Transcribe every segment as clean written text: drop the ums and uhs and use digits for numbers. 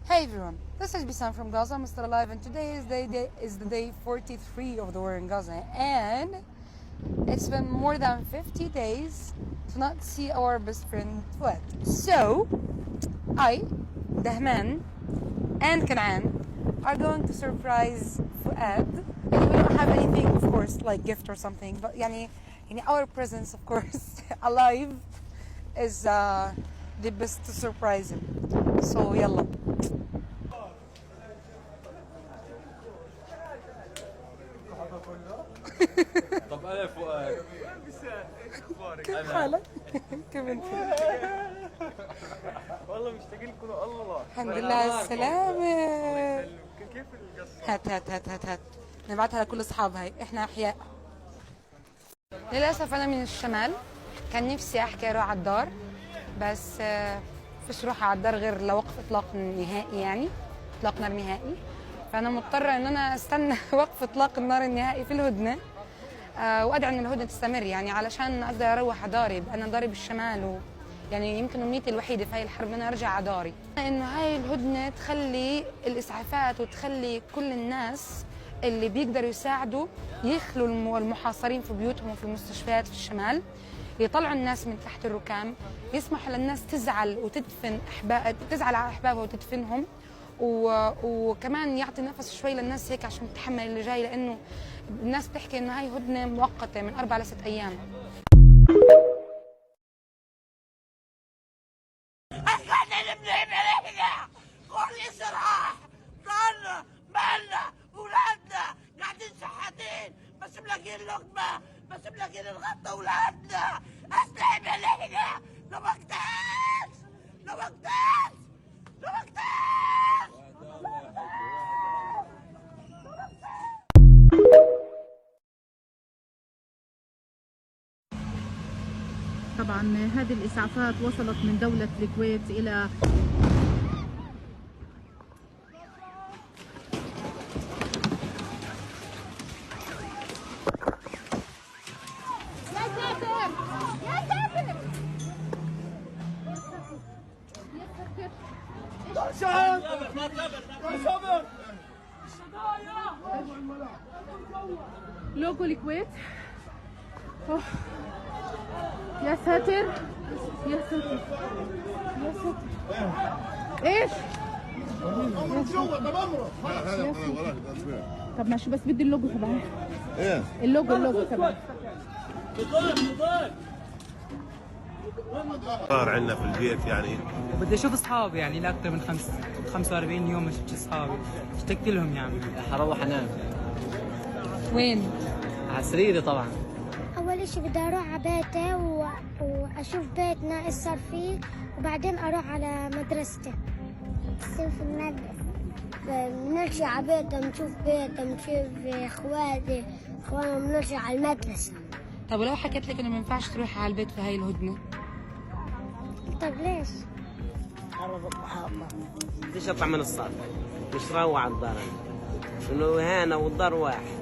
Hey everyone, this is Bisan from Gaza. I'm still alive, and today is the day 43 of the war in Gaza, and it's been more than 50 days to not see our best friend Fuad. So I, Dahman, and Kanaan are going to surprise Fuad. We don't have anything, of course, like gift or something, but our presence, of course, alive is the best to surprise him. So yalla. طب انا فؤاد كيف حالك؟ كيف انت؟ والله مشتاقين لكم الله. الحمد لله على السلامة. كيف القصة؟ هات نبعتها لكل اصحابها، احنا احياء. للاسف انا من الشمال، كان نفسي احكي اروح على الدار، بس فيش روح على الدار غير لوقف اطلاق نهائي، يعني اطلاق نار نهائي. فانا مضطره ان انا استنى وقف اطلاق النار النهائي في الهدنه، وادعي ان الهدنه تستمر، يعني علشان اقدر اروح على داري. انا داري بالشمال، يعني يمكن امنيتي الوحيده في هاي الحرب ان انا ارجع على داري، انه هاي الهدنه تخلي الاسعافات وتخلي كل الناس اللي بيقدروا يساعدوا يخلوا المحاصرين في بيوتهم وفي المستشفيات في الشمال، يطلعوا الناس من تحت الركام، يسمحوا للناس تزعل وتدفن تزعل على احبابها وتدفنهم، وكمان يعطي نفس شوي للناس هيك عشان تتحمل اللي جاي، لانه الناس بتحكي انه هاي هدنه مؤقته من 4 ل 6 ايام. احنا بنهب علينا كل صراحه، صارنا مالنا اولادنا قاعدين شحاتين، بس ملاقيين لقمه، بس ملاقيين الغطا اولادنا، اسلحب علينا لوقتاش لوقتاش لوقتاش. طبعا هذه الإسعافات وصلت من دولة الكويت إلى لوجو الكويت. يا ساتر يا ساتر يا ساتر. ايش؟ طب ماشي، بس بدي اللوجو تبعي. ايه؟ اللوجو تبعي. صار عندنا في البيت، يعني بدي اشوف اصحابي، يعني لاكثر من 45 يوم ما شفت اصحابي، اشتقت لهم يعني. حروح انام. وين؟ على سريري طبعا. أول إشي بدي أروح على بيتي وأشوف بيتنا إيش صار فيه، وبعدين أروح على مدرستي. بصير في المدرسة بنرجع على بيتنا، بنشوف بيتنا، بنشوف إخواني بنرجع على المدرسة. طب ولو حكيت لك إنه ما ينفعش تروحي على البيت في هاي الهدنة؟ طب ليش؟ بديش أطلع من الصف، مش روع على الدار، إنه هنا والدار واحد،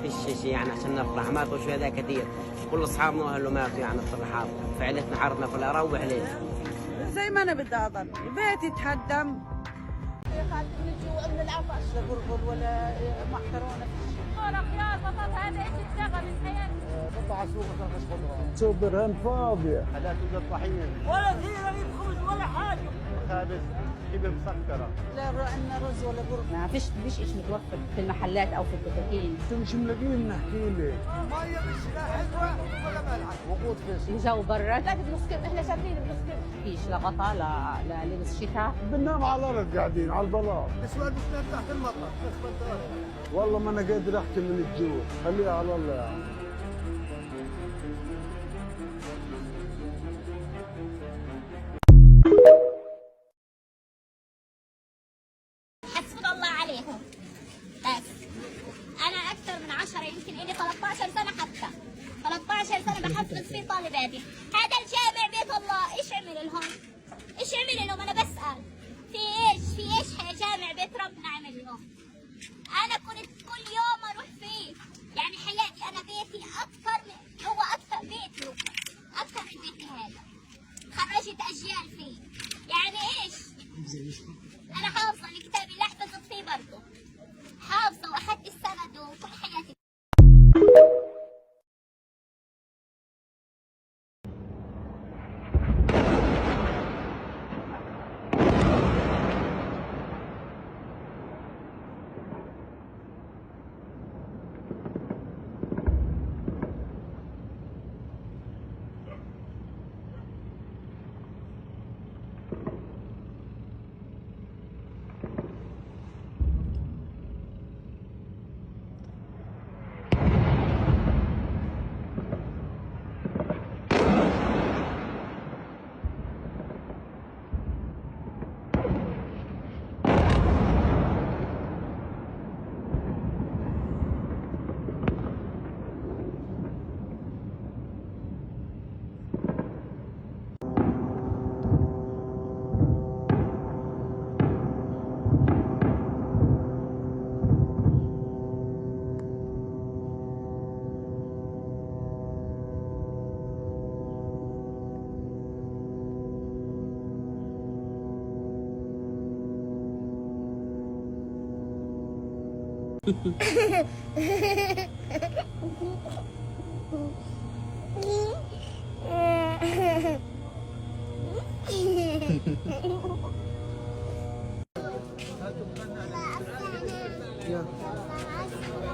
فيش شيء يعني عشان نفرح. ماتوا شهداء كثير، كل أصحابنا وأهله ماتوا يعني في الرحاب، فعلتنا حربنا كلها روح ليه. زي ما أنا بدي أضل بيتي يتهدم. خاطر نجوا من العطش لا برغل ولا محترونه. ولا خيار بطاط، هذا ايش اتلغى من حياتنا. قطع سوق وترخص خضره. سوق برهان فاضيه. لا توجد طحين ولا في خبز ولا حاجه. خابز كبر مسكره. لا عندنا رز ولا برغل. ما فيش شيء متوفر في المحلات او في الكتاكين. انتم مش ملاقيين نحكي لك. ميه مش لا حلوه ولا مالحه. وقود فيش. الجو برد. لا بنسكر، احنا شايفين بنسكر. فيش لا غطا لا لبس شتاء. بننام على الارض قاعدين على البلاط. النسوان بتنام تحت المطر. والله ما انا قادر احكي من الجوع، خليها على الله يا عم. حسبنا الله عليهم. بس انا اكثر من 10 يمكن الي 13 سنه، حتى 13 سنه بحفظ فيه طالباتي. هذا الجامع بيت الله ايش عمل لهم؟ ايش عمل لهم؟ انا بسال في ايش جامع بيت ربنا عمل لهم؟ انا كنت كل يوم اروح فيه، يعني حياتي انا بيتي هو اكثر بيتي، اكثر من بيتي هذا. خرجت اجيال فيه، يعني ايش؟ انا حافظه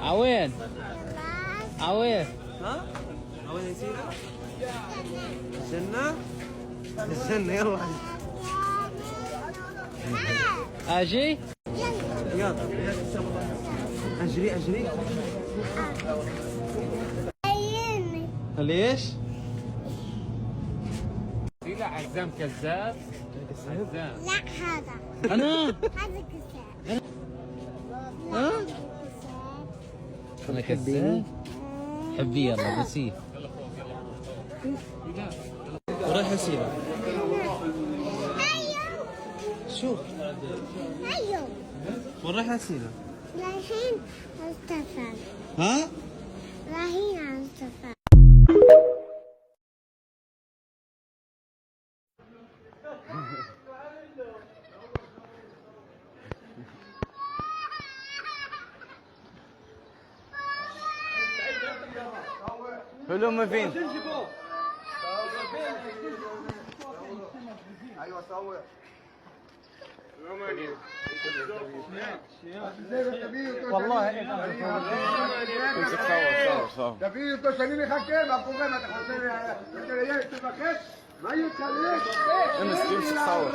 عوين عوين ها؟ عوين يصير؟ الجنة؟ الجنة يلا اجي يلا اجري اجري ليش؟ لا عزام كذاب. عزام. لا هذا انا هذا كذاب. ها؟ انا كذاب حبي يلا بسيه ورايح يصير شوف ايوه وين رايح يصير؟ رايحين على السفر. ها؟ رايحين على السفر. هلوم فين؟ ايوه صور والله امسك صور ده في تسليمي خكيم ابو ما تحسني انت جاي تبقى ما يتكلمش امسك صور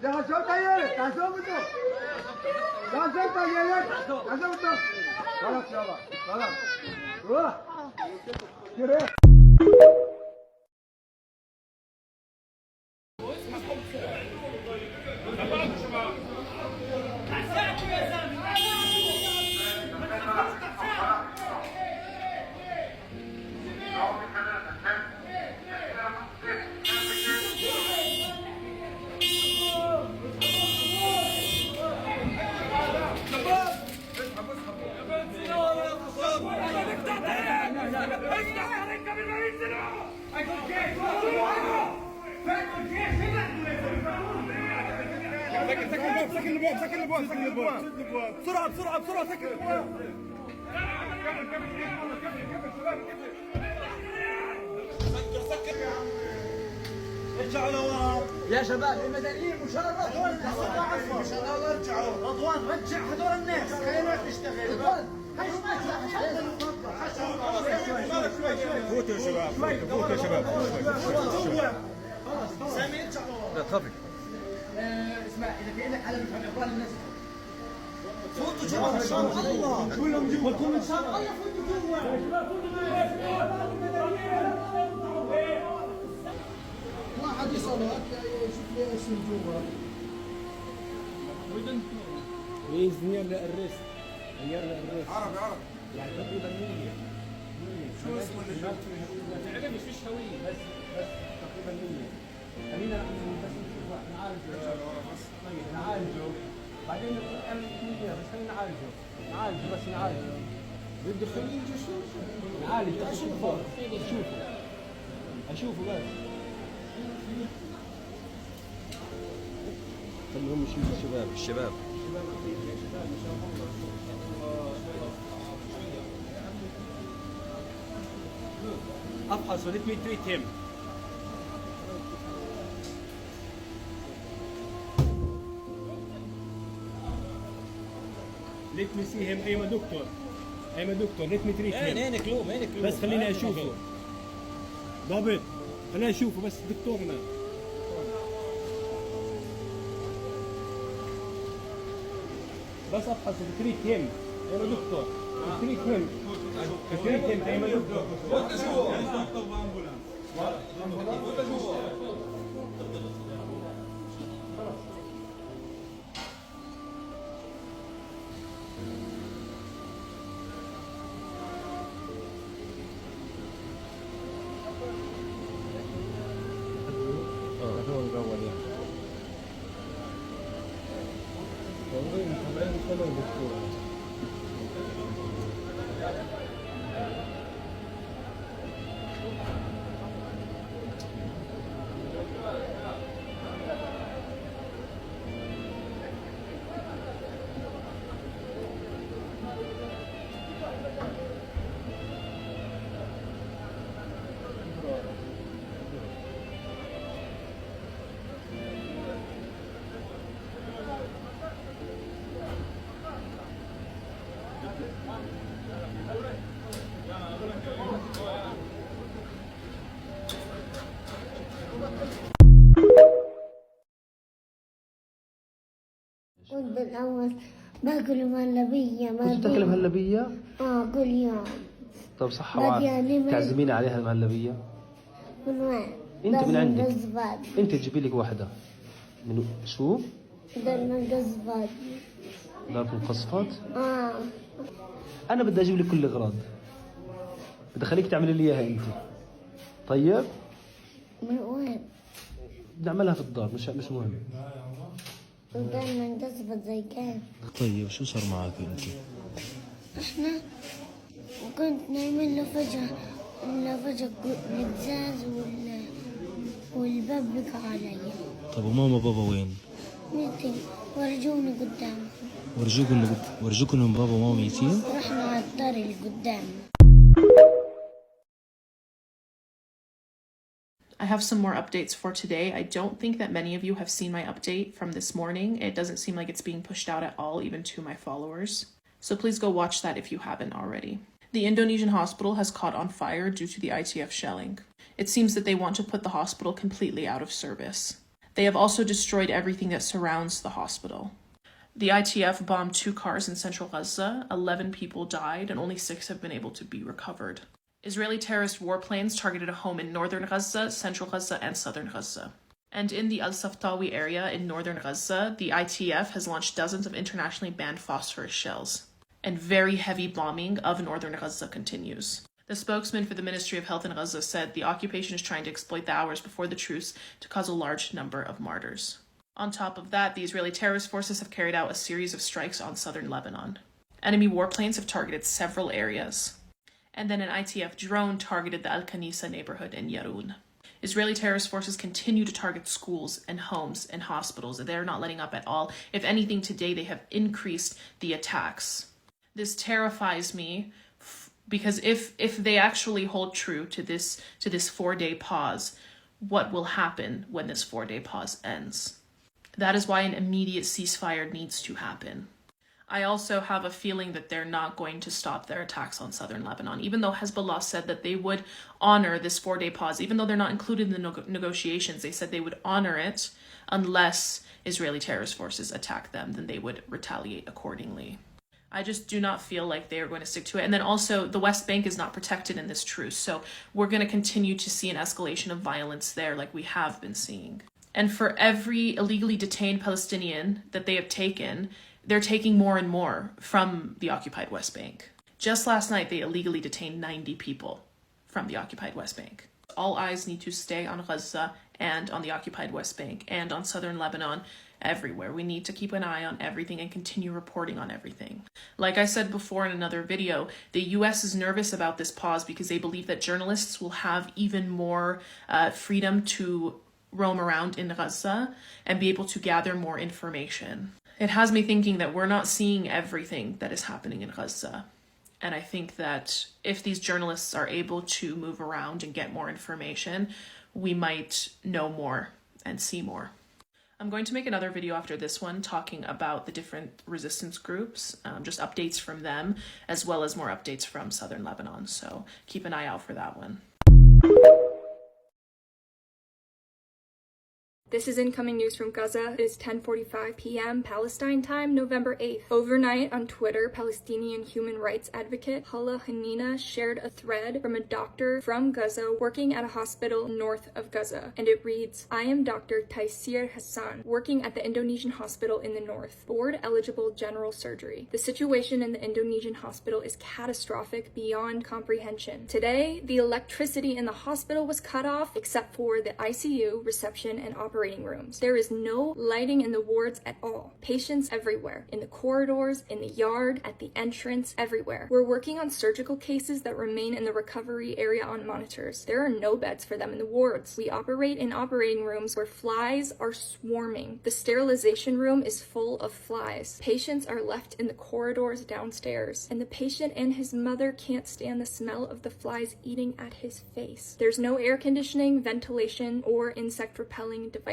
ده هشوف طيارة هشوف انتو ده هشوف طيارة هشوف انتو خلاص يلا خلاص روح كده سكن الابواب بسرعه سكن الابواب ارجعوا لورا يا شباب المدنيين مشرفون ان شاء الله ارجعوا رضوان رجع هذول الناس خلينا نشتغل فوتوا يا شباب فوتوا يا شباب سامي ارجع لورا لا تخافي اسمع اذا في عندك علم عن اخوان الناس فوتوا جوا ان شاء الله كلهم جوا كلهم ان شاء الله فوتوا جوا واحد يصل يشوف لي ايش من جوا ويزنير للريست عربي يعني تقريبا 100 شو اسمه اللي تعرف مش فيش هويه بس تقريبا 100 خلينا بس نشوف نعالجه نعالجه بعدين نعمل 100 بس خلينا نعالجه بس نعالجه بده خليه يجي شو نعالج اشوفه بس خليهم يشوفوا الشباب افحص let me treat him let me see him ايوه دكتور let me treat him عينك لوم بس خليني اشوفه ضابط خليني اشوفه بس دكتورنا بس افحص تريت هيم ايوه دكتور تريت هيم ايوه دكتور وانت جوا وانت جوا كان أول باكل مهلبية. كنت تاكل مهلبية؟ كل يوم. طب صحة وعافية. تعزميني عليها المهلبية؟ من وين؟ انت من عندك. الزباد. انت تجيبي لك واحدة. من شو؟ دار الزباد. دار القصفات؟ انا بدي اجيب لك كل الاغراض. بدي اخليك تعملي لي اياها انت. طيب؟ من وين؟ بدي اعملها في الدار، مش مهم. ودائما تزبط زي كيف؟ طيب شو صار معك انت؟ احنا كنت نايمين لفجأة القزاز والباب بقى علي. طب وماما وبابا وين؟ ميتين. ورجوني قدام. ورجوكم من بابا وماما ميتين؟ رحنا على الدار اللي قدام. I have some more updates for today. I don't think that many of you have seen my update from this morning. It doesn't seem like it's being pushed out at all, even to my followers. So please go watch that if you haven't already. The Indonesian hospital has caught on fire due to the ITF shelling. It seems that they want to put the hospital completely out of service. They have also destroyed everything that surrounds the hospital. The ITF bombed 2 cars in central Gaza. 11 people died and only 6 have been able to be recovered. Israeli terrorist warplanes targeted a home in northern Gaza, central Gaza, and southern Gaza. And in the al-Saffar area in northern Gaza, the ITF has launched dozens of internationally banned phosphorus shells. And very heavy bombing of northern Gaza continues. The spokesman for the Ministry of Health in Gaza said the occupation is trying to exploit the hours before the truce to cause a large number of martyrs. On top of that, the Israeli terrorist forces have carried out a series of strikes on southern Lebanon. Enemy warplanes have targeted several areas. And then an ITF drone targeted the Al-Kanisa neighborhood in Yarun. Israeli terrorist forces continue to target schools and homes and hospitals. They're not letting up at all. If anything, today they have increased the attacks. This terrifies me because if they actually hold true to this 4-day pause, what will happen when this 4-day pause ends? That is why an immediate ceasefire needs to happen. I also have a feeling that they're not going to stop their attacks on southern Lebanon, even though Hezbollah said that they would honor this 4-day pause. Even though they're not included in the negotiations, they said they would honor it unless Israeli terrorist forces attack them, then they would retaliate accordingly. I just do not feel like they are going to stick to it. And then also the West Bank is not protected in this truce. So we're going to continue to see an escalation of violence there like we have been seeing. And for every illegally detained Palestinian that they have taken, they're taking more and more from the occupied West Bank. Just last night, they illegally detained 90 people from the occupied West Bank. All eyes need to stay on Gaza and on the occupied West Bank and on southern Lebanon, everywhere. We need to keep an eye on everything and continue reporting on everything. Like I said before in another video, the US is nervous about this pause because they believe that journalists will have even more freedom to roam around in Gaza and be able to gather more information. It has me thinking that we're not seeing everything that is happening in Gaza. And I think that if these journalists are able to move around and get more information, we might know more and see more. I'm going to make another video after this one talking about the different resistance groups, just updates from them, as well as more updates from southern Lebanon. So keep an eye out for that one. This is incoming news from Gaza. It is 10:45 p.m. Palestine time, November 8th. Overnight on Twitter, Palestinian human rights advocate Hala Hanina shared a thread from a doctor from Gaza working at a hospital north of Gaza. And it reads, "I am Dr. Sidrahhassanai, working at the Indonesian hospital in the north, board-eligible general surgery. The situation in the Indonesian hospital is catastrophic beyond comprehension. Today, the electricity in the hospital was cut off except for the ICU, reception, and operating rooms. There is no lighting in the wards at all. Patients everywhere, in the corridors, in the yard, at the entrance, everywhere. We're working on surgical cases that remain in the recovery area on monitors. There are no beds for them in the wards. We operate in operating rooms where flies are swarming. The sterilization room is full of flies. Patients are left in the corridors downstairs, and the patient and his mother can't stand the smell of the flies eating at his face. There's no air conditioning, ventilation, or insect repelling devices.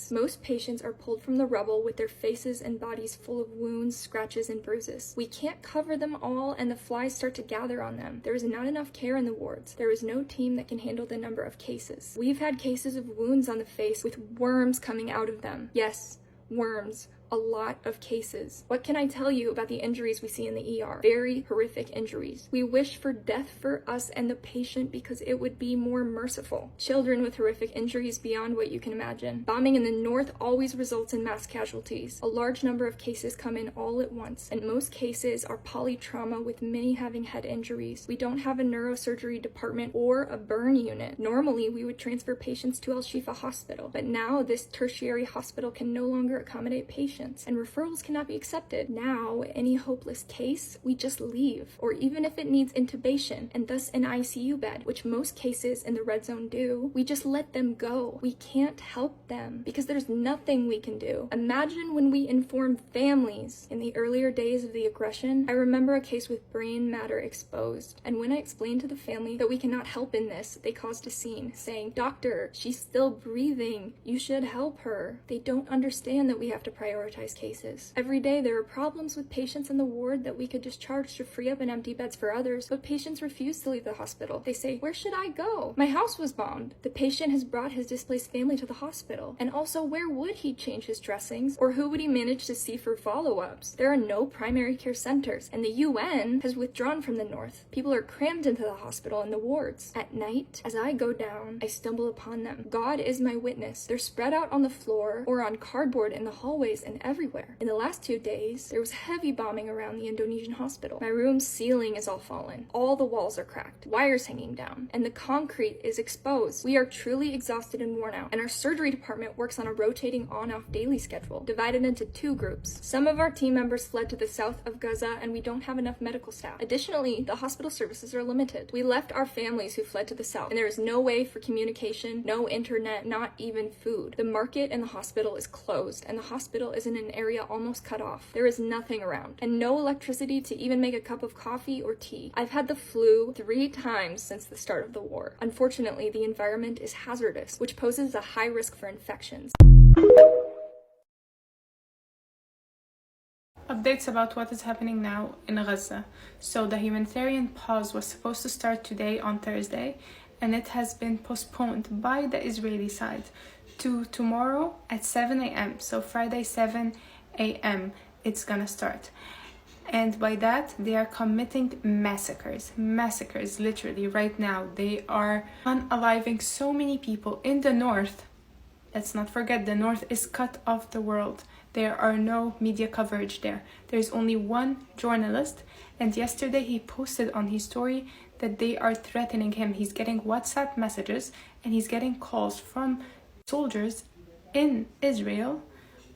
Most patients are pulled from the rubble with their faces and bodies full of wounds, scratches, and bruises. We can't cover them all, and the flies start to gather on them. There is not enough care in the wards. There is no team that can handle the number of cases. We've had cases of wounds on the face with worms coming out of them. Yes, worms. a lot of cases. What can I tell you about the injuries we see in the ER? Very horrific injuries. We wish for death for us and the patient because it would be more merciful. Children with horrific injuries beyond what you can imagine. Bombing in the north always results in mass casualties. A large number of cases come in all at once, and most cases are polytrauma with many having head injuries. We don't have a neurosurgery department or a burn unit. Normally, we would transfer patients to Al-Shifa Hospital, but now this tertiary hospital can no longer accommodate patients, and referrals cannot be accepted. Now, any hopeless case, we just leave, or even if it needs intubation and thus an ICU bed, which most cases in the red zone do, we just let them go. We can't help them because there's nothing we can do. Imagine when we informed families in the earlier days of the aggression. I remember a case with brain matter exposed, and when I explained to the family that we cannot help in this, they caused a scene, saying, "Doctor, she's still breathing. You should help her." They don't understand that we have to prioritize cases. Every day there are problems with patients in the ward that we could discharge to free up and empty beds for others, but patients refuse to leave the hospital. They say, "Where should I go? My house was bombed." The patient has brought his displaced family to the hospital. And also, where would he change his dressings, or who would he manage to see for follow-ups? There are no primary care centers, and the UN has withdrawn from the north. People are crammed into the hospital and the wards. At night, as I go down, I stumble upon them. God is my witness. They're spread out on the floor or on cardboard in the hallways and everywhere. In the last 2 days, there was heavy bombing around the Indonesian hospital. My room's ceiling is all fallen. All the walls are cracked, wires hanging down, and the concrete is exposed. We are truly exhausted and worn out, and our surgery department works on a rotating on-off daily schedule, divided into 2 groups. Some of our team members fled to the south of Gaza, and we don't have enough medical staff. Additionally, the hospital services are limited. We left our families who fled to the south, and there is no way for communication, no internet, not even food. The market and the hospital is closed, and the hospital is in an area almost cut off. There is nothing around, and no electricity to even make a cup of coffee or tea. I've had the flu 3 times since the start of the war. Unfortunately, the environment is hazardous, which poses a high risk for infections. Updates about what is happening now in Gaza. So the humanitarian pause was supposed to start today on Thursday, and it has been postponed by the Israeli side to tomorrow at 7 a.m. So Friday 7 a.m. it's gonna start. And by that, they are committing massacres, literally right now. They are unaliving so many people in the north. Let's not forget, the north is cut off the world. There are no media coverage there. There's only one journalist, and yesterday he posted on his story that they are threatening him. He's getting WhatsApp messages and he's getting calls from soldiers in Israel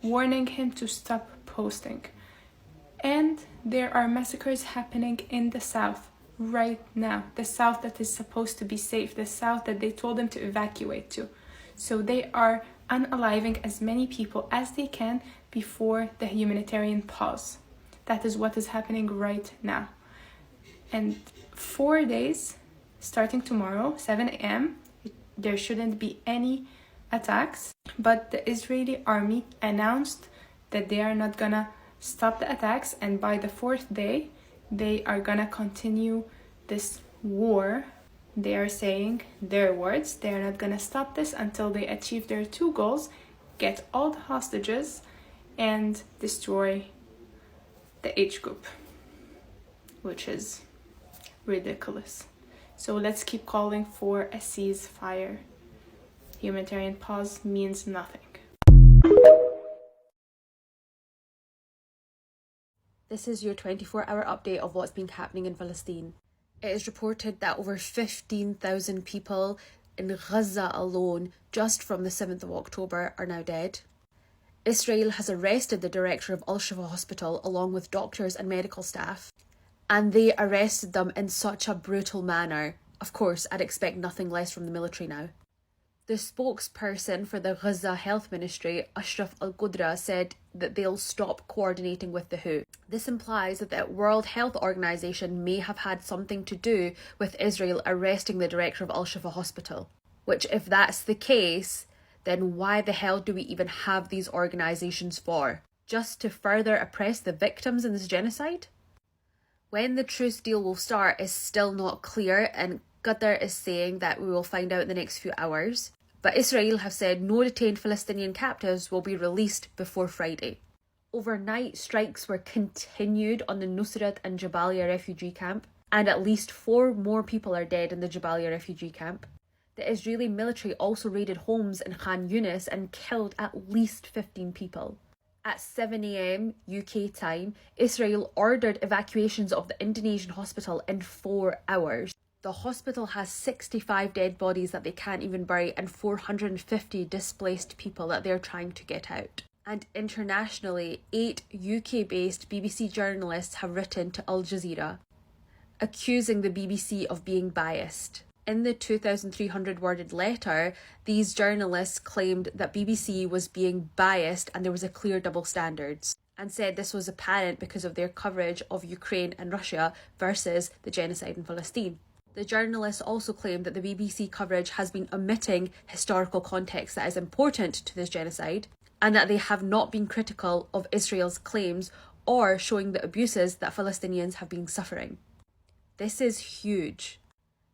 warning him to stop posting. And there are massacres happening in the south right now. The south that is supposed to be safe, the south that they told them to evacuate to. So they are unaliving as many people as they can before the humanitarian pause. That is what is happening right now. And 4 days, starting tomorrow, 7 a.m., there shouldn't be any attacks. But the Israeli army announced that they are not gonna stop the attacks, and by the 4th day, they are gonna continue this war. They are saying, their words, they are not gonna stop this until they achieve their 2 goals: get all the hostages and destroy the H group, which is ridiculous. So let's keep calling for a ceasefire. Humanitarian pause means nothing. This is your 24-hour update of what's been happening in Palestine. It is reported that over 15,000 people in Gaza alone, just from the 7th of October, are now dead. Israel has arrested the director of Al-Shifa Hospital along with doctors and medical staff, and they arrested them in such a brutal manner. Of course, I'd expect nothing less from the military now. The spokesperson for the Gaza Health Ministry, Ashraf Al-Qudra, said that they'll stop coordinating with the WHO. This implies that the World Health Organization may have had something to do with Israel arresting the director of Al-Shifa Hospital. Which, if that's the case, then why the hell do we even have these organizations for? Just to further oppress the victims in this genocide? When the truce deal will start is still not clear, and Qatar is saying that we will find out in the next few hours. But Israel have said no detained Palestinian captives will be released before Friday. Overnight strikes were continued on the Nusrat and Jabalia refugee camp, and at least 4 more people are dead in the Jabalia refugee camp. The Israeli military also raided homes in Khan Yunis and killed at least 15 people. At 7 a.m. UK time, Israel ordered evacuations of the Indonesian hospital in 4 hours. The hospital has 65 dead bodies that they can't even bury and 450 displaced people that they're trying to get out. And internationally, 8 UK-based BBC journalists have written to Al Jazeera, accusing the BBC of being biased. In the 2,300-worded letter, these journalists claimed that BBC was being biased and there was a clear double standards, and said this was apparent because of their coverage of Ukraine and Russia versus the genocide in Palestine. The journalists also claimed that the BBC coverage has been omitting historical context that is important to this genocide, and that they have not been critical of Israel's claims or showing the abuses that Palestinians have been suffering. This is huge.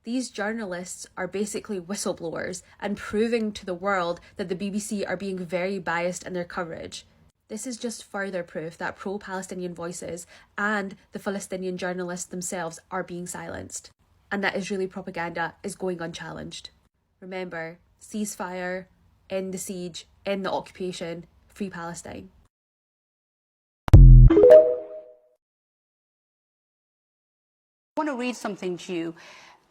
These journalists are basically whistleblowers and proving to the world that the BBC are being very biased in their coverage. This is just further proof that pro-Palestinian voices and the Palestinian journalists themselves are being silenced, and that Israeli propaganda is going unchallenged. Remember, ceasefire, end the siege, end the occupation, free Palestine. I want to read something to you.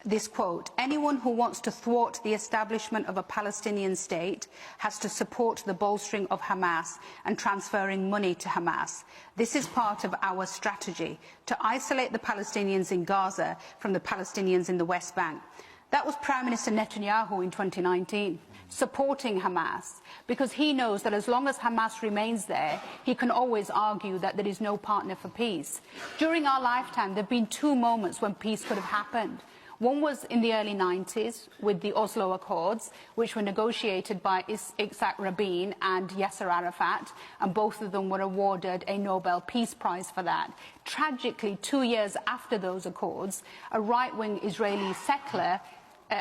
This quote: "Anyone who wants to thwart the establishment of a Palestinian state has to support the bolstering of Hamas and transferring money to Hamas. This is part of our strategy to isolate the Palestinians in Gaza from the Palestinians in the West Bank." That was Prime Minister Netanyahu in 2019, supporting Hamas, because he knows that as long as Hamas remains there, he can always argue that there is no partner for peace. During our lifetime, there have been 2 moments when peace could have happened. One was in the early 90s with the Oslo Accords, which were negotiated by Yitzhak Rabin and Yasser Arafat, and both of them were awarded a Nobel Peace Prize for that. Tragically, 2 years after those accords, a right-wing Israeli settler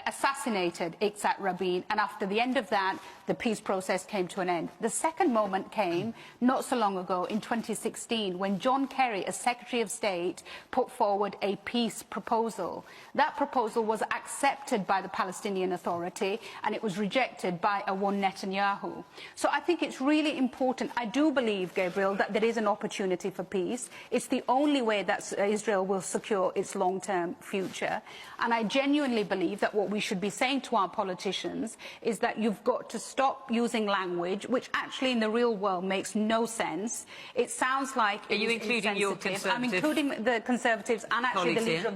assassinated Yitzhak Rabin, and after the end of that, the peace process came to an end. The second moment came not so long ago in 2016 when John Kerry, as Secretary of State, put forward a peace proposal. That proposal was accepted by the Palestinian Authority and it was rejected by one Netanyahu. So I think it's really important. I do believe, Gabriel, that there is an opportunity for peace. It's the only way that Israel will secure its long-term future. And I genuinely believe that what we should be saying to our politicians is that you've got to stop using language which actually in the real world makes no sense. It sounds like... Are you including your Conservative? I'm including the Conservatives and actually the leader of...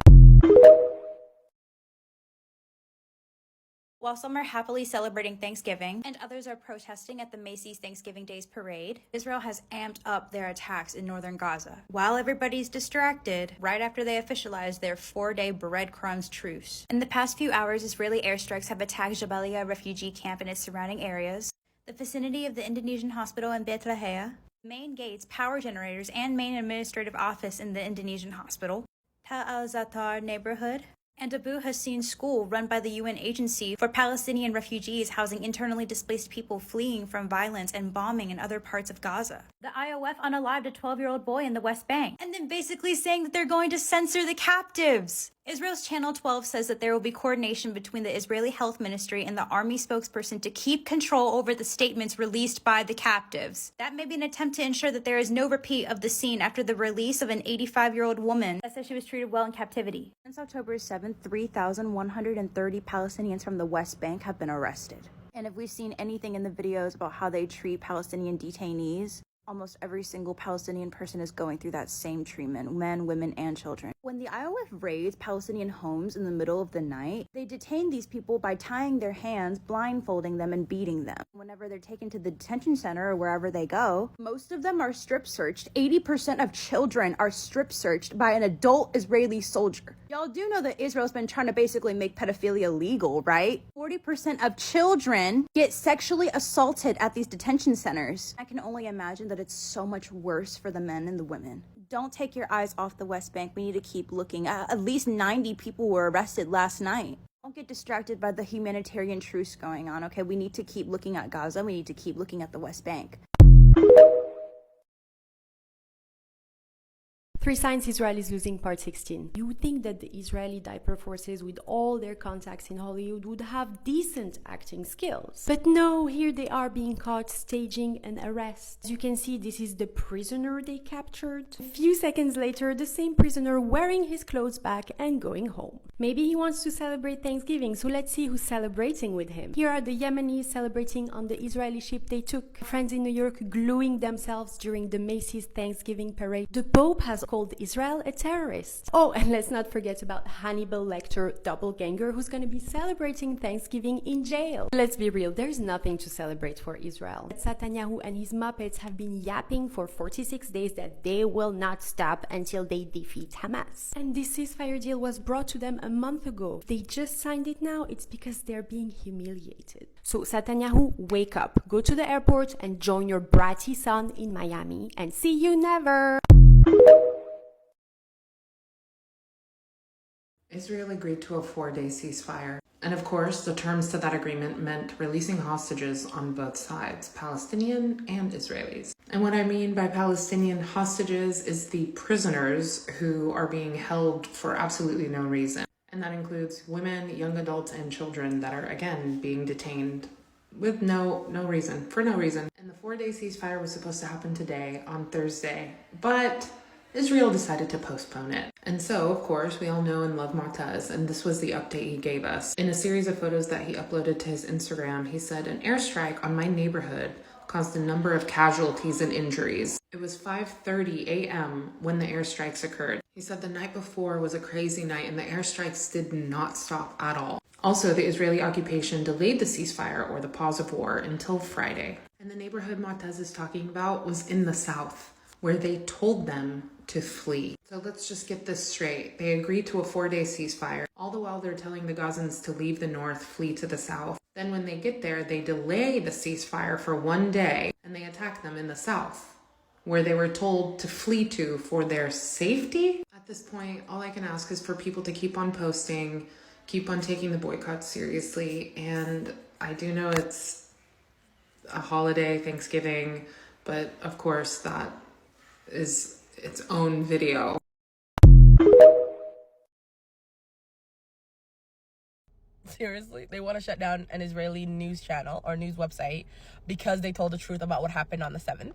While some are happily celebrating Thanksgiving and others are protesting at the Macy's Thanksgiving Days parade, Israel has amped up their attacks in northern Gaza. While everybody's distracted, right after they officialized their 4-day breadcrumbs truce. In the past few hours, Israeli airstrikes have attacked Jabalia refugee camp and its surrounding areas, the vicinity of the Indonesian hospital in Bethlehem, main gates, power generators, and main administrative office in the Indonesian hospital, h.elsaffar neighborhood, and Abu Hassin School, run by the UN Agency for Palestinian Refugees, housing internally displaced people fleeing from violence and bombing in other parts of Gaza. The IOF unalived a 12-year-old boy in the West Bank, and then basically saying that they're going to censor the captives. Israel's Channel 12 says that there will be coordination between the Israeli Health Ministry and the army spokesperson to keep control over the statements released by the captives. That may be an attempt to ensure that there is no repeat of the scene after the release of an 85-year-old woman that says she was treated well in captivity. Since October 7th, 3,130 Palestinians from the West Bank have been arrested. And if we've seen anything in the videos about how they treat Palestinian detainees, almost every single Palestinian person is going through that same treatment, men, women, and children. When the IOF raids Palestinian homes in the middle of the night, they detain these people by tying their hands, blindfolding them, and beating them. Whenever they're taken to the detention center or wherever they go, most of them are strip searched. 80% of children are strip searched by an adult Israeli soldier. Y'all do know that Israel's been trying to basically make pedophilia legal, right? 40% of children get sexually assaulted at these detention centers. I can only imagine that it's so much worse for the men and the women. Don't take your eyes off the West Bank. We need to keep looking. At least 90 people were arrested last night. Don't get distracted by the humanitarian truce going on, okay? We need to keep looking at Gaza. We need to keep looking at the West Bank. 3 signs Israel is losing, part 16. You would think that the Israeli diaper forces, with all their contacts in Hollywood, would have decent acting skills. But no, here they are being caught staging an arrest. As you can see, this is the prisoner they captured. A few seconds later, the same prisoner wearing his clothes back and going home. Maybe he wants to celebrate Thanksgiving, so let's see who's celebrating with him. Here are the Yemenis celebrating on the Israeli ship they took. Friends in New York gluing themselves during the Macy's Thanksgiving parade. The Pope has called Israel a terrorist. Oh, and let's not forget about Hannibal Lecter, doppelganger, who's going to be celebrating Thanksgiving in jail. Let's be real, there's nothing to celebrate for Israel. Netanyahu and his Muppets have been yapping for 46 days that they will not stop until they defeat Hamas. And this ceasefire deal was brought to them a month ago. They just signed it now. It's because they're being humiliated. So Netanyahu, wake up, go to the airport and join your bratty son in Miami, and see you never. Israel agreed to a 4-day ceasefire. And of course, the terms to that agreement meant releasing hostages on both sides, Palestinian and Israelis. And what I mean by Palestinian hostages is the prisoners who are being held for absolutely no reason. And that includes women, young adults, and children that are, again, being detained with no reason, for no reason. And the 4-day ceasefire was supposed to happen today, on Thursday, but Israel decided to postpone it. And so, of course, we all know and love Motaz, and this was the update he gave us. In a series of photos that he uploaded to his Instagram, he said, "An airstrike on my neighborhood caused a number of casualties and injuries. It was 5:30 a.m. when the airstrikes occurred." He said the night before was a crazy night and the airstrikes did not stop at all. Also, the Israeli occupation delayed the ceasefire, or the pause of war, until Friday. And the neighborhood Motaz is talking about was in the south, where they told them to flee. So let's just get this straight. They agreed to a 4-day ceasefire. All the while they're telling the Gazans to leave the north, flee to the south. Then when they get there, they delay the ceasefire for 1 day and they attack them in the south, where they were told to flee to for their safety. At this point, all I can ask is for people to keep on posting, keep on taking the boycott seriously. And I do know it's a holiday, Thanksgiving, but of course that is its own video. Seriously, they want to shut down an Israeli news channel or news website because they told the truth about what happened on the 7th.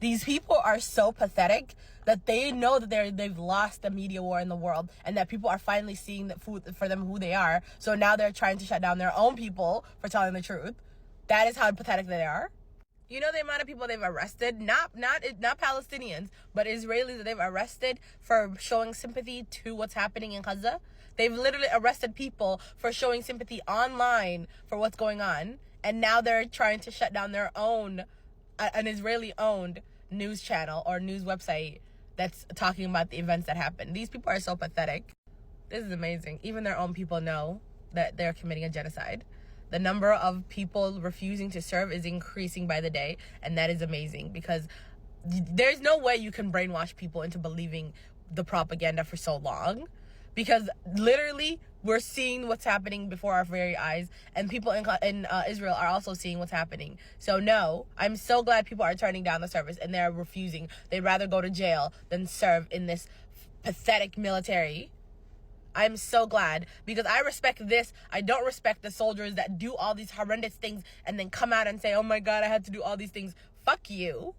These people are so pathetic that they know that they've lost the media war in the world, and that people are finally seeing that food for them who they are. So now they're trying to shut down their own people for telling the truth. That is how pathetic they are. You know the amount of people they've arrested, not Palestinians, but Israelis that they've arrested for showing sympathy to what's happening in Gaza? They've literally arrested people for showing sympathy online for what's going on, and now they're trying to shut down their own, an Israeli-owned news channel or news website that's talking about the events that happened. These people are so pathetic. This is amazing. Even their own people know that they're committing a genocide. The number of people refusing to serve is increasing by the day, and that is amazing, because there's no way you can brainwash people into believing the propaganda for so long, because literally we're seeing what's happening before our very eyes, and people in Israel are also seeing what's happening. So no, I'm so glad people are turning down the service and they're refusing. They'd rather go to jail than serve in this pathetic military. I'm so glad, because I respect this. I don't respect the soldiers that do all these horrendous things and then come out and say, oh my God, I had to do all these things. Fuck you.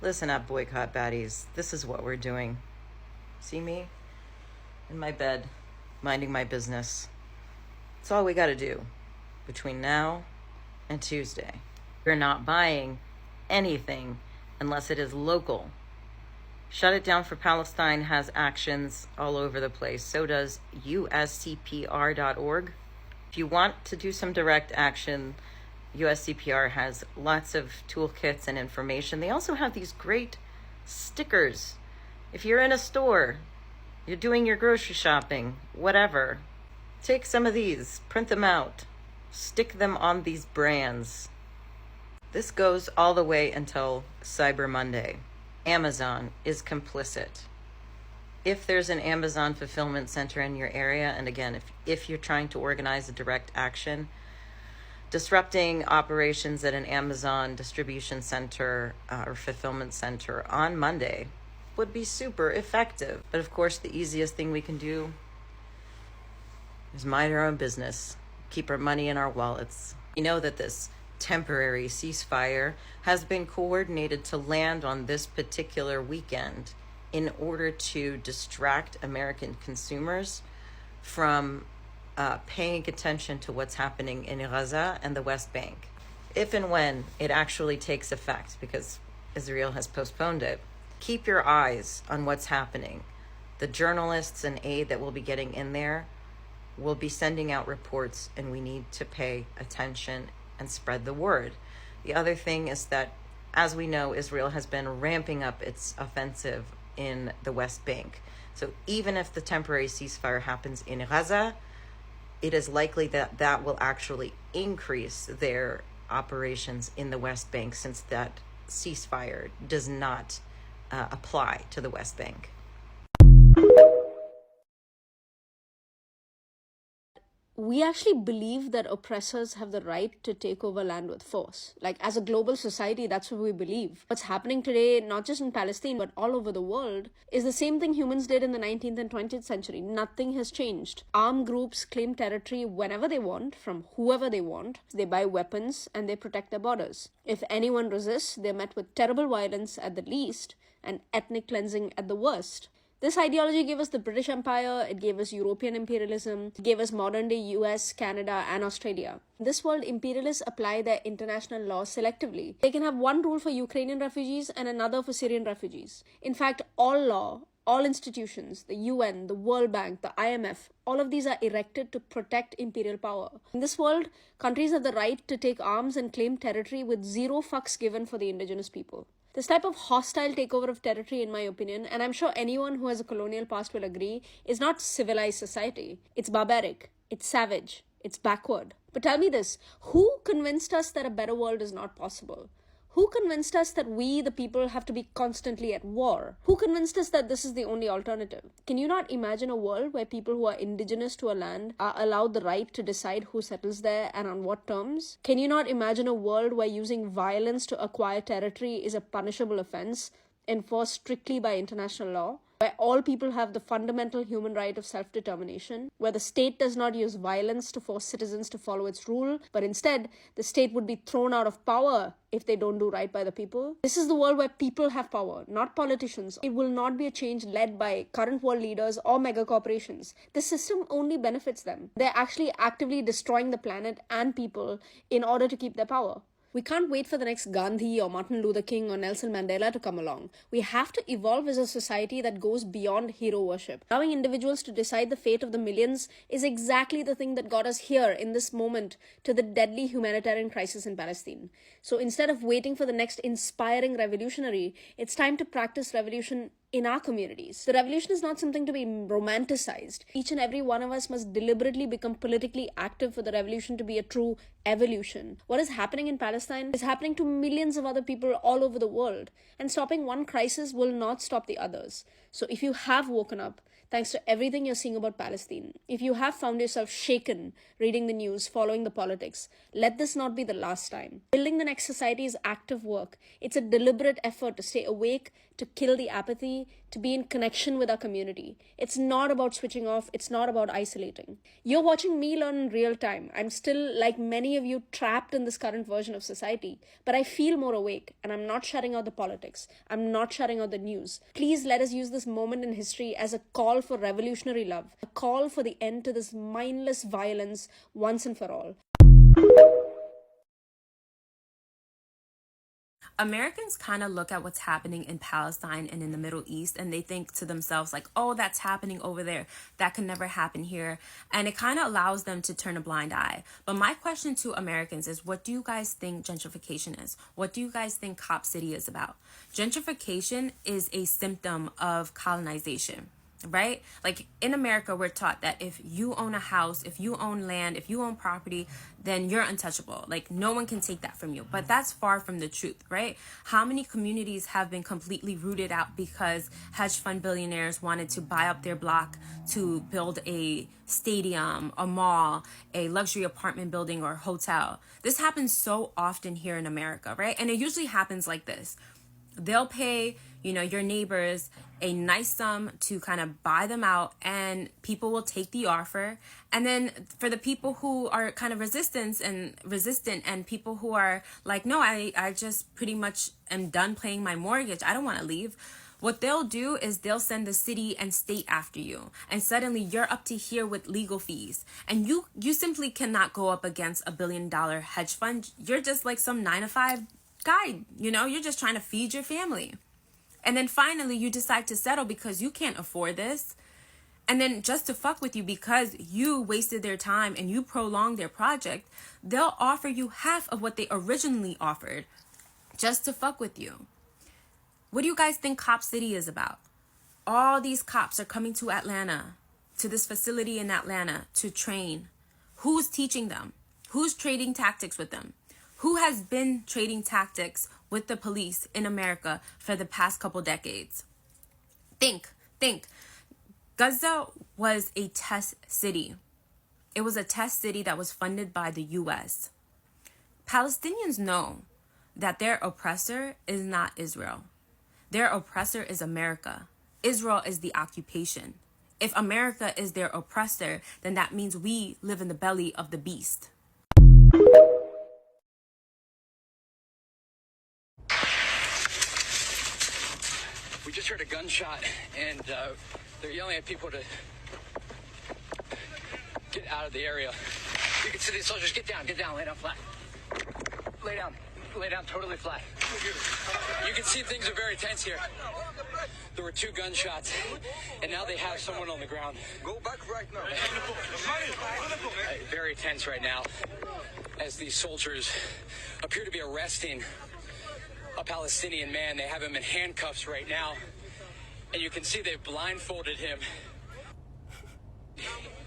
Listen up, boycott baddies. This is what we're doing. See me? In my bed, minding my business. It's all we gotta do between now and Tuesday. We're not buying anything unless it is local. Shut It Down for Palestine has actions all over the place. So does uscpr.org. If you want to do some direct action, USCPR has lots of toolkits and information. They also have these great stickers. If you're in a store, you're doing your grocery shopping, whatever, take some of these, print them out, stick them on these brands. This goes all the way until Cyber Monday. Amazon is complicit. If there's an Amazon fulfillment center in your area, and again, if you're trying to organize a direct action, disrupting operations at an Amazon distribution center or fulfillment center on Monday would be super effective. But of course, the easiest thing we can do is mind our own business, keep our money in our wallets. You know that this temporary ceasefire has been coordinated to land on this particular weekend in order to distract American consumers from paying attention to what's happening in Gaza and the West Bank. If and when it actually takes effect, because Israel has postponed it, keep your eyes on what's happening. The journalists and aid that will be getting in there will be sending out reports, and we need to pay attention and spread the word. The other thing is that, as we know, Israel has been ramping up its offensive in the West Bank. So even if the temporary ceasefire happens in Gaza, it is likely that that will actually increase their operations in the West Bank, since that ceasefire does not apply to the West Bank. We actually believe that oppressors have the right to take over land with force. Like, as a global society, that's what we believe. What's happening today, not just in Palestine, but all over the world, is the same thing humans did in the 19th and 20th century. Nothing has changed. Armed groups claim territory whenever they want, from whoever they want. They buy weapons and they protect their borders. If anyone resists, they're met with terrible violence at the least and ethnic cleansing at the worst. This ideology gave us the British Empire, it gave us European imperialism, it gave us modern-day US, Canada, and Australia. In this world, imperialists apply their international law selectively. They can have one rule for Ukrainian refugees and another for Syrian refugees. In fact, all law, all institutions, the UN, the World Bank, the IMF, all of these are erected to protect imperial power. In this world, countries have the right to take arms and claim territory with zero fucks given for the indigenous people. This type of hostile takeover of territory, in my opinion, and I'm sure anyone who has a colonial past will agree, is not civilized society. It's barbaric, it's savage, it's backward. But tell me this, who convinced us that a better world is not possible? Who convinced us that we, the people, have to be constantly at war? Who convinced us that this is the only alternative? Can you not imagine a world where people who are indigenous to a land are allowed the right to decide who settles there and on what terms? Can you not imagine a world where using violence to acquire territory is a punishable offense, enforced strictly by international law? Where all people have the fundamental human right of self-determination, where the state does not use violence to force citizens to follow its rule, but instead, the state would be thrown out of power if they don't do right by the people. This is the world where people have power, not politicians. It will not be a change led by current world leaders or mega corporations. The system only benefits them. They're actually actively destroying the planet and people in order to keep their power. We can't wait for the next Gandhi or Martin Luther King or Nelson Mandela to come along. We have to evolve as a society that goes beyond hero worship. Allowing individuals to decide the fate of the millions is exactly the thing that got us here in this moment to the deadly humanitarian crisis in Palestine. So instead of waiting for the next inspiring revolutionary, it's time to practice revolution in our communities. The revolution is not something to be romanticized. Each and every one of us must deliberately become politically active for the revolution to be a true evolution. What is happening in Palestine is happening to millions of other people all over the world, and stopping one crisis will not stop the others. So if you have woken up, thanks to everything you're seeing about Palestine, if you have found yourself shaken reading the news, following the politics, let this not be the last time. Building the next society is active work. It's a deliberate effort to stay awake, to kill the apathy, to be in connection with our community. It's not about switching off. It's not about isolating. You're watching me learn in real time. I'm still, like many of you, trapped in this current version of society, but I feel more awake, and I'm not shutting out the politics. I'm not shutting out the news. Please let us use this moment in history as a call for revolutionary love, a call for the end to this mindless violence once and for all. Americans kind of look at what's happening in Palestine and in the Middle East, and they think to themselves like, oh, that's happening over there. That can never happen here. And it kind of allows them to turn a blind eye. But my question to Americans is, what do you guys think gentrification is? What do you guys think Cop City is about? Gentrification is a symptom of colonization. right? Like in America, we're taught that if you own a house, if you own land, if you own property, then you're untouchable. Like no one can take that from you. But that's far from the truth, right? How many communities have been completely rooted out because hedge fund billionaires wanted to buy up their block to build a stadium, a mall, a luxury apartment building or hotel? This happens so often here in America, right? And it usually happens like this. They'll pay, you know, your neighbors a nice sum to kind of buy them out, and people will take the offer. And then for the people who are kind of resistant and people who are like, no, I just pretty much am done paying my mortgage, I don't want to leave, what they'll do is they'll send the city and state after you, and suddenly you're up to here with legal fees, and you simply cannot go up against $1 billion hedge fund. You're just like some 9-to-5 guy, you know, you're just trying to feed your family. And then finally you decide to settle because you can't afford this. And then just to fuck with you, because you wasted their time and you prolonged their project, they'll offer you half of what they originally offered just to fuck with you. What do you guys think Cop City is about? All these cops are coming to Atlanta, to this facility in Atlanta to train. Who's teaching them? Who's trading tactics with them? Who has been trading tactics with the police in America for the past couple decades? Think. Gaza was a test city. It was a test city that was funded by the US. Palestinians know that their oppressor is not Israel. Their oppressor is America. Israel is the occupation. If America is their oppressor, then that means we live in the belly of the beast. We just heard a gunshot, and they're yelling at people to get out of the area. You can see these soldiers. Get down, lay down flat. Lay down totally flat. You can see things are very tense here. There were 2 gunshots, and now they have someone on the ground. Go back right now. Very tense right now, as these soldiers appear to be arresting a Palestinian man. They have him in handcuffs right now, and you can see they've blindfolded him.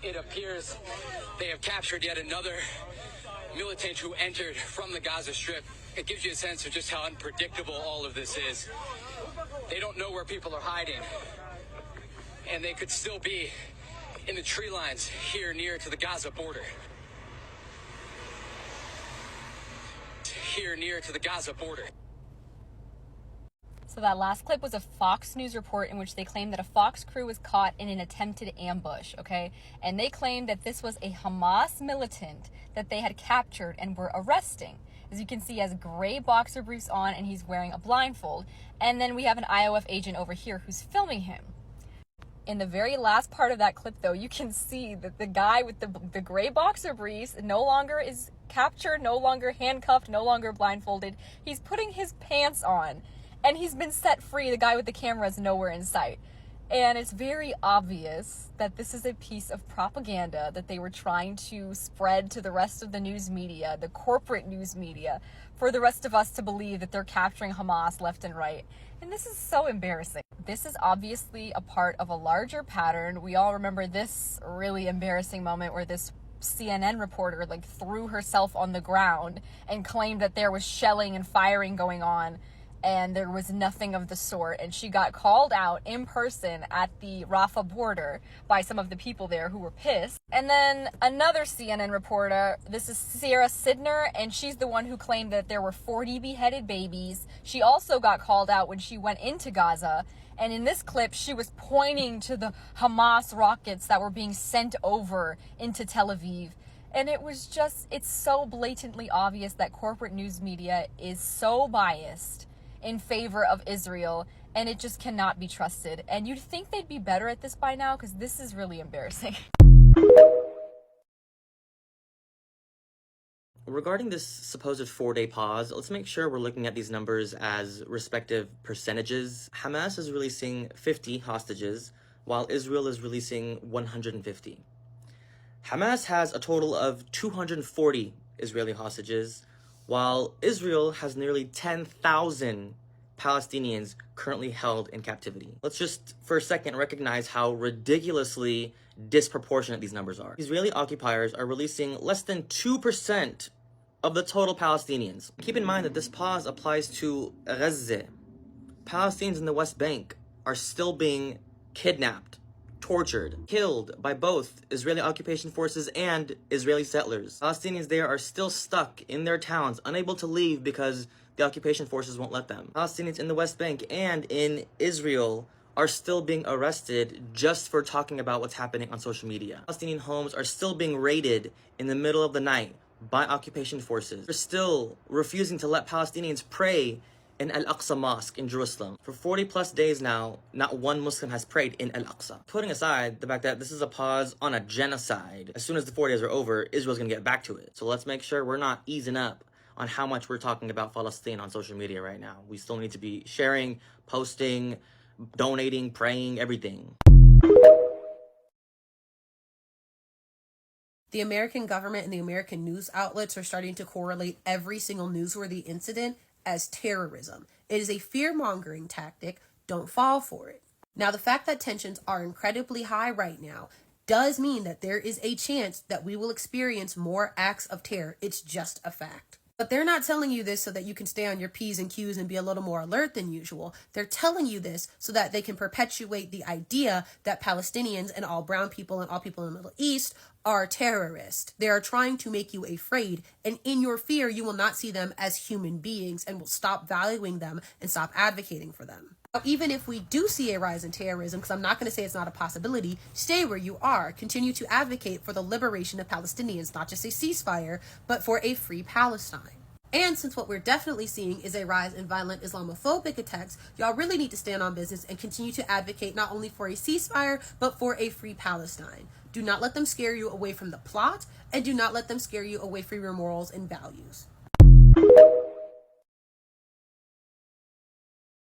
It appears they have captured yet another militant who entered from the Gaza Strip. It gives you a sense of just how unpredictable all of this is. They don't know where people are hiding, and they could still be in the tree lines here near to the Gaza border. Here near to the Gaza border. So that last clip was a Fox News report in which they claimed that a Fox crew was caught in an attempted ambush, okay? And they claimed that this was a Hamas militant that they had captured and were arresting. As you can see, he has gray boxer briefs on and he's wearing a blindfold. And then we have an IOF agent over here who's filming him. In the very last part of that clip, though, you can see that the guy with the gray boxer briefs no longer is captured, no longer handcuffed, no longer blindfolded. He's putting his pants on. And he's been set free. The guy with the camera is nowhere in sight. And it's very obvious that this is a piece of propaganda that they were trying to spread to the rest of the news media, the corporate news media, for the rest of us to believe that they're capturing Hamas left and right. And this is so embarrassing. This is obviously a part of a larger pattern. We all remember this really embarrassing moment where this CNN reporter threw herself on the ground and claimed that there was shelling and firing going on. And there was nothing of the sort. And she got called out in person at the Rafah border by some of the people there who were pissed. And then another CNN reporter, this is Sarah Sidner, and she's the one who claimed that there were 40 beheaded babies. She also got called out when she went into Gaza. And in this clip, she was pointing to the Hamas rockets that were being sent over into Tel Aviv. And it was just, it's so blatantly obvious that corporate news media is so biased in favor of Israel, and it just cannot be trusted. And you'd think they'd be better at this by now, because this is really embarrassing. Regarding this supposed 4-day pause, let's make sure we're looking at these numbers as respective percentages. Hamas is releasing 50 hostages, while Israel is releasing 150. Hamas has a total of 240 Israeli hostages, while Israel has nearly 10,000 Palestinians currently held in captivity. Let's just for a second recognize how ridiculously disproportionate these numbers are. Israeli occupiers are releasing less than 2% of the total Palestinians. Keep in mind that this pause applies to Gaza. Palestinians in the West Bank are still being kidnapped, tortured, killed by both Israeli occupation forces and Israeli settlers. Palestinians there are still stuck in their towns, unable to leave because the occupation forces won't let them. Palestinians in the West Bank and in Israel are still being arrested just for talking about what's happening on social media. Palestinian homes are still being raided in the middle of the night by occupation forces. They're still refusing to let Palestinians pray in Al-Aqsa Mosque in Jerusalem. For 40 plus days now, not one Muslim has prayed in Al-Aqsa. Putting aside the fact that this is a pause on a genocide, as soon as the 4 days are over, Israel's gonna get back to it. So let's make sure we're not easing up on how much we're talking about Palestine on social media right now. We still need to be sharing, posting, donating, praying, everything. The American government and the American news outlets are starting to correlate every single newsworthy incident as terrorism. It is a fear-mongering tactic. Don't fall for it. Now, the fact that tensions are incredibly high right now does mean that there is a chance that we will experience more acts of terror. It's just a fact. But they're not telling you this so that you can stay on your P's and Q's and be a little more alert than usual. They're telling you this so that they can perpetuate the idea that Palestinians and all brown people and all people in the Middle East are terrorists. They are trying to make you afraid, and in your fear, you will not see them as human beings and will stop valuing them and stop advocating for them. Now, even if we do see a rise in terrorism, because I'm not going to say it's not a possibility, stay where you are. Continue to advocate for the liberation of Palestinians, not just a ceasefire, but for a free Palestine. And since what we're definitely seeing is a rise in violent Islamophobic attacks, y'all really need to stand on business and continue to advocate not only for a ceasefire, but for a free Palestine. Do not let them scare you away from the plot, and do not let them scare you away from your morals and values.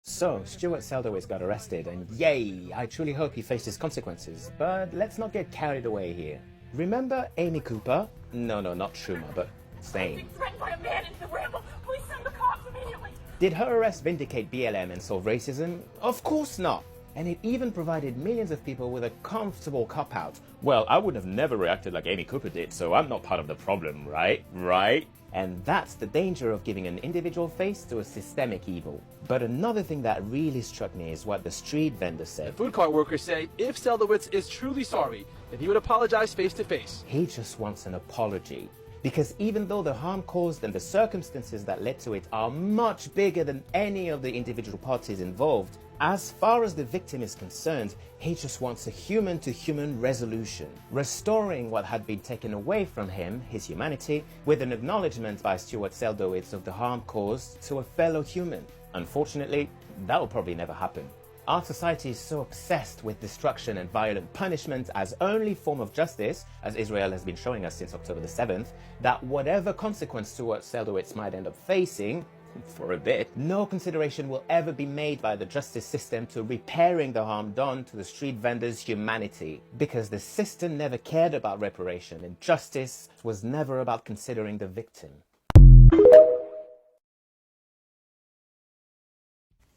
So, Stuart Seldowitz got arrested, and yay, I truly hope he faces consequences. But let's not get carried away here. Remember Amy Cooper? No, not Schumer, but same. Threatened by a man in the ramble. Please send the cops immediately. Did her arrest vindicate BLM and solve racism? Of course not. And it even provided millions of people with a comfortable cop-out. Well, I would have never reacted like Amy Cooper did, so I'm not part of the problem, right? Right? And that's the danger of giving an individual face to a systemic evil. But another thing that really struck me is what the street vendor said. Food cart workers say if Seldowitz is truly sorry, then he would apologize face to face. He just wants an apology. Because even though the harm caused and the circumstances that led to it are much bigger than any of the individual parties involved, as far as the victim is concerned, he just wants a human-to-human resolution, restoring what had been taken away from him, his humanity, with an acknowledgement by Stuart Seldowitz of the harm caused to a fellow human. Unfortunately, that will probably never happen. Our society is so obsessed with destruction and violent punishment as only form of justice, as Israel has been showing us since October the 7th, that whatever consequence Stuart Seldowitz might end up facing, for a bit, no consideration will ever be made by the justice system to repairing the harm done to the street vendor's humanity, because the system never cared about reparation and justice was never about considering the victim.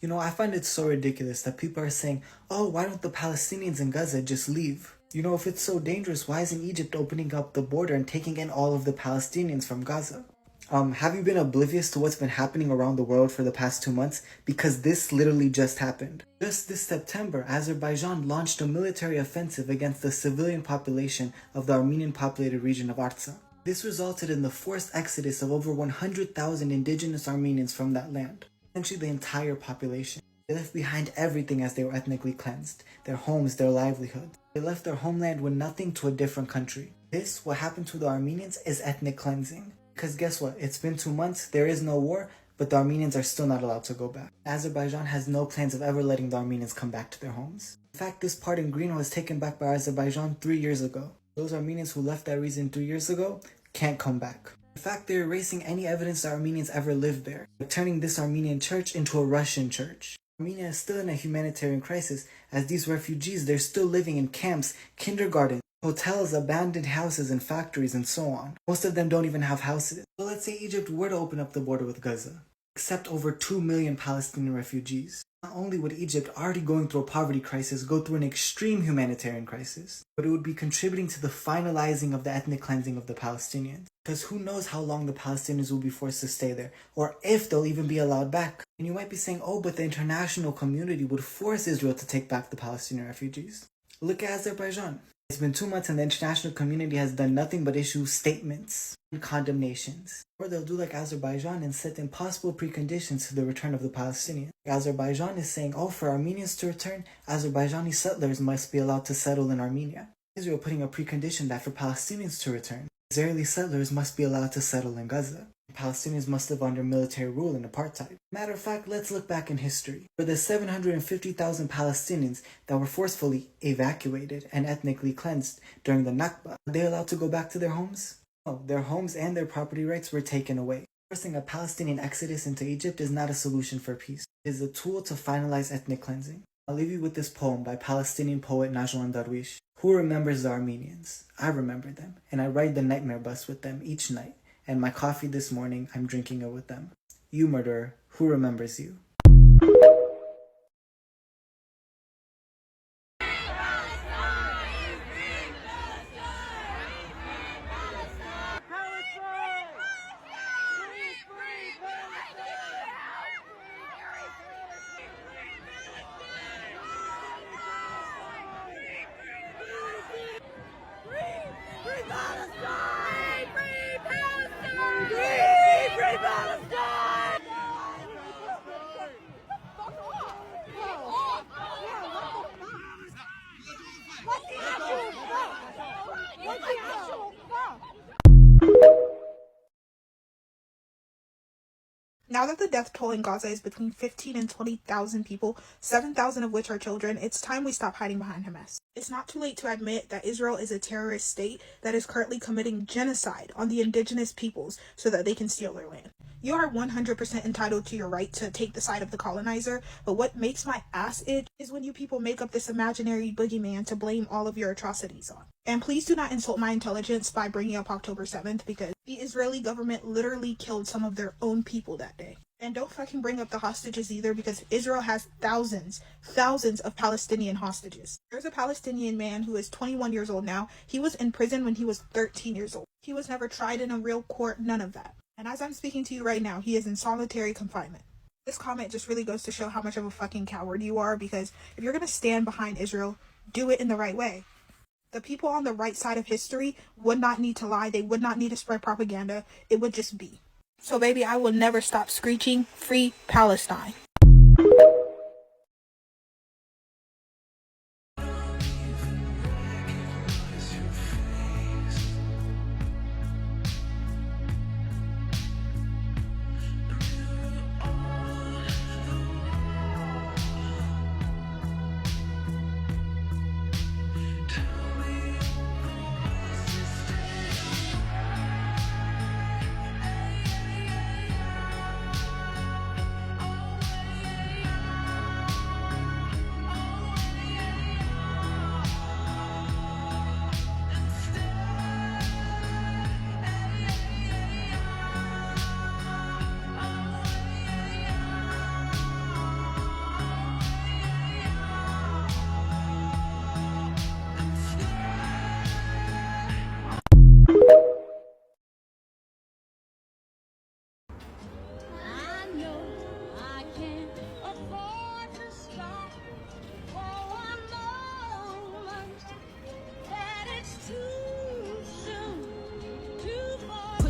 You know, I find it so ridiculous that people are saying, oh, why don't the Palestinians in Gaza just leave? You know, if it's so dangerous, why isn't Egypt opening up the border and taking in all of the Palestinians from Gaza? Have you been oblivious to what's been happening around the world for the past 2 months? Because this literally just happened. Just this September, Azerbaijan launched a military offensive against the civilian population of the Armenian-populated region of Artsakh. This resulted in the forced exodus of over 100,000 indigenous Armenians from that land. Essentially the entire population. They left behind everything as they were ethnically cleansed. Their homes, their livelihoods. They left their homeland with nothing to a different country. This, what happened to the Armenians, is ethnic cleansing. Because guess what? It's been 2 months, there is no war, but the Armenians are still not allowed to go back. Azerbaijan has no plans of ever letting the Armenians come back to their homes. In fact, this part in green was taken back by Azerbaijan 3 years ago. Those Armenians who left that region 3 years ago can't come back. In fact, they're erasing any evidence that Armenians ever lived there, turning this Armenian church into a Russian church. Armenia is still in a humanitarian crisis, as these refugees, they're still living in camps, kindergartens, hotels, abandoned houses, and factories, and so on. Most of them don't even have houses. So let's say Egypt were to open up the border with Gaza. accept over 2 million Palestinian refugees. Not only would Egypt, already going through a poverty crisis, go through an extreme humanitarian crisis, but it would be contributing to the finalizing of the ethnic cleansing of the Palestinians. Because who knows how long the Palestinians will be forced to stay there, or if they'll even be allowed back. And you might be saying, oh, but the international community would force Israel to take back the Palestinian refugees. Look at Azerbaijan. It's been 2 months and the international community has done nothing but issue statements and condemnations. Or they'll do like Azerbaijan and set impossible preconditions to the return of the Palestinians. Azerbaijan is saying, oh, for Armenians to return, Azerbaijani settlers must be allowed to settle in Armenia. Israel putting a precondition that for Palestinians to return, Israeli settlers must be allowed to settle in Gaza. Palestinians must live under military rule and apartheid. Matter of fact, let's look back in history. For the 750,000 Palestinians that were forcefully evacuated and ethnically cleansed during the Nakba, were they allowed to go back to their homes? No, their homes and their property rights were taken away. Forcing a Palestinian exodus into Egypt is not a solution for peace. It is a tool to finalize ethnic cleansing. I'll leave you with this poem by Palestinian poet Najwan Darwish. Who remembers the Armenians? I remember them, and I ride the nightmare bus with them each night. And my coffee this morning, I'm drinking it with them. You murderer, who remembers you? Now that the death toll in Gaza is between 15 and 20,000 people, 7,000 of which are children, it's time we stop hiding behind Hamas. It's not too late to admit that Israel is a terrorist state that is currently committing genocide on the indigenous peoples so that they can steal their land. You are 100% entitled to your right to take the side of the colonizer, but what makes my ass itch is when you people make up this imaginary boogeyman to blame all of your atrocities on. And please do not insult my intelligence by bringing up October 7th, because the Israeli government literally killed some of their own people that day. And don't fucking bring up the hostages either, because Israel has thousands of Palestinian hostages. There's a Palestinian man who is 21 years old now. He was in prison when he was 13 years old. He was never tried in a real court, none of that. And as I'm speaking to you right now, he is in solitary confinement. This comment just really goes to show how much of a fucking coward you are, because if you're going to stand behind Israel, do it in the right way. The people on the right side of history would not need to lie. They would not need to spread propaganda. It would just be. So baby, I will never stop screeching, free Palestine.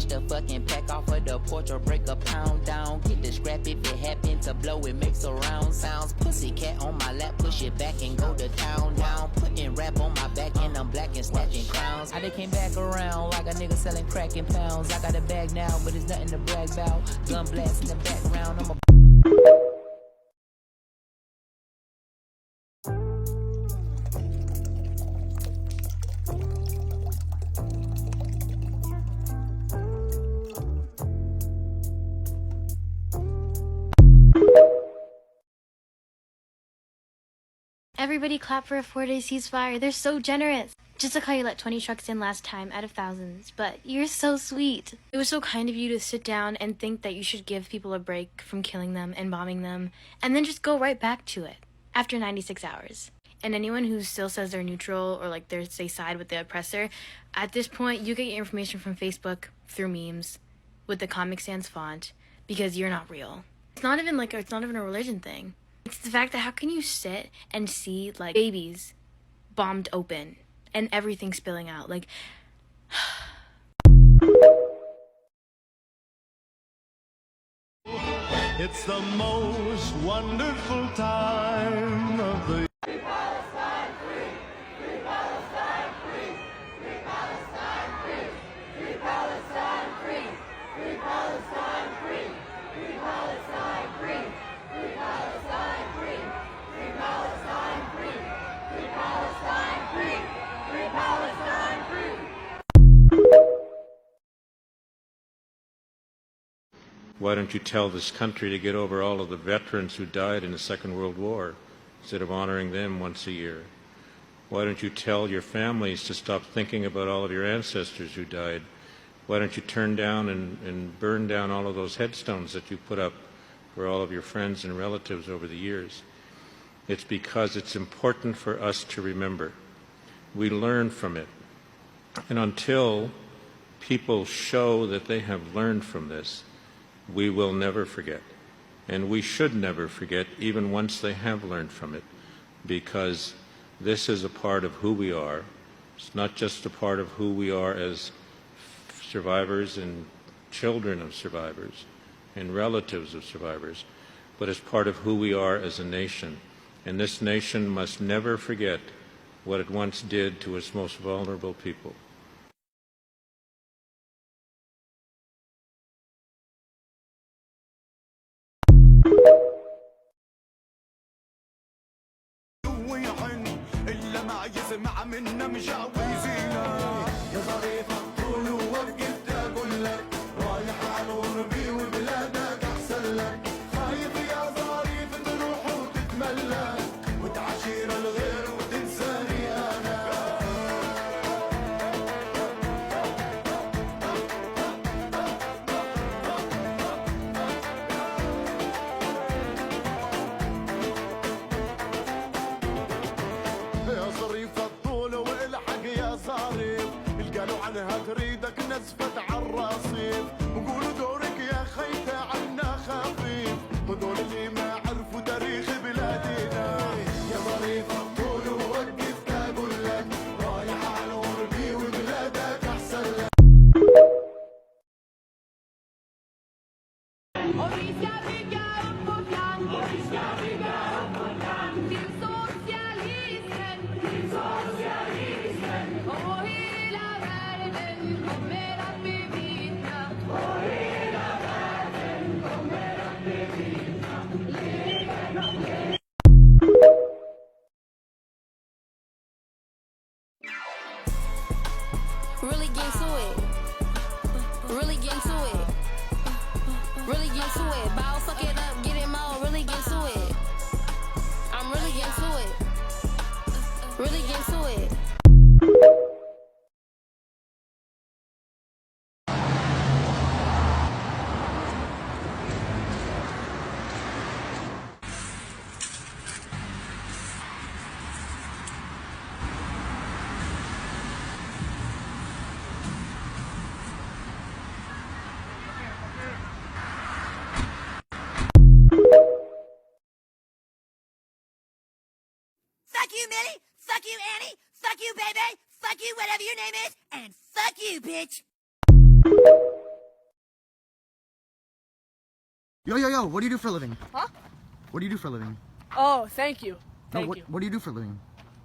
The fucking pack off of the porch or break a pound down. Get the scrap if it happen to blow, it makes a round sounds. Pussycat on my lap, push it back and go to town down. Putting rap on my back and I'm black and stacking crowns. I came back around like a nigga selling crack in pounds. I got a bag now, but it's nothing to brag about. Gun blast in the background, I'm a Everybody clap for a 4-day ceasefire. They're so generous. Just like how you let 20 trucks in last time out of thousands, but you're so sweet. It was so kind of you to sit down and think that you should give people a break from killing them and bombing them, and then just go right back to it after 96 hours. And anyone who still says they're neutral or like they side with the oppressor, at this point you get your information from Facebook through memes with the Comic Sans font because you're not real. It's not even a religion thing. It's the fact that how can you sit and see like babies bombed open and everything spilling out like it's the most wonderful time of the Free Palestine, free! Free Palestine, free! Free Palestine, free! Free Palestine, free! Free Palestine, free! Free Palestine, free! Free Palestine, free! Free Palestine, free! Free Palestine, free! Free Palestine, free! Why don't you tell this country to get over all of the veterans who died in the Second World War instead of honoring them once a year? Why don't you tell your families to stop thinking about all of your ancestors who died? Why don't you turn down and burn down all of those headstones that you put up for all of your friends and relatives over the years? It's because it's important for us to remember. We learn from it. And until people show that they have learned from this, we will never forget. And we should never forget, even once they have learned from it, because this is a part of who we are. It's not just a part of who we are as survivors and children of survivors and relatives of survivors, but it's part of who we are as a nation. And this nation must never forget what it once did to its most vulnerable people. يسمع منا مش عاوزينك يا ظريفة طول ووقفت أقول لك رايح على غربي وبلادك أحسن لك خايف يا ظريف تروح وتتملك وتعاشر الغير وتنساني أنا عنها تريدك نزفت عالرصيف وقولوا دورك يا خيتة عنا خفيف هدول اللي ما عرفوا تاريخ بلادنا يا ظريفة طول ووقفت اقول لك رايح على غربي وبلادك احسن لك Really get to it. Really get to it. Really get to it. Bow, fuck it up, get it more. Really get to it. I'm really get to it. Really get to it. Fuck you, Millie. Fuck you, Annie. Fuck you, baby. Fuck you, whatever your name is. And fuck you, bitch. Yo, what do you do for a living? Huh? What do you do for a living? Oh, thank you. Thank you. you. What do you do for a living?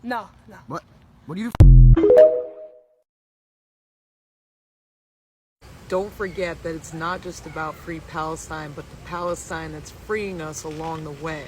No. What do you do Don't forget that it's not just about free Palestine, but the Palestine that's freeing us along the way.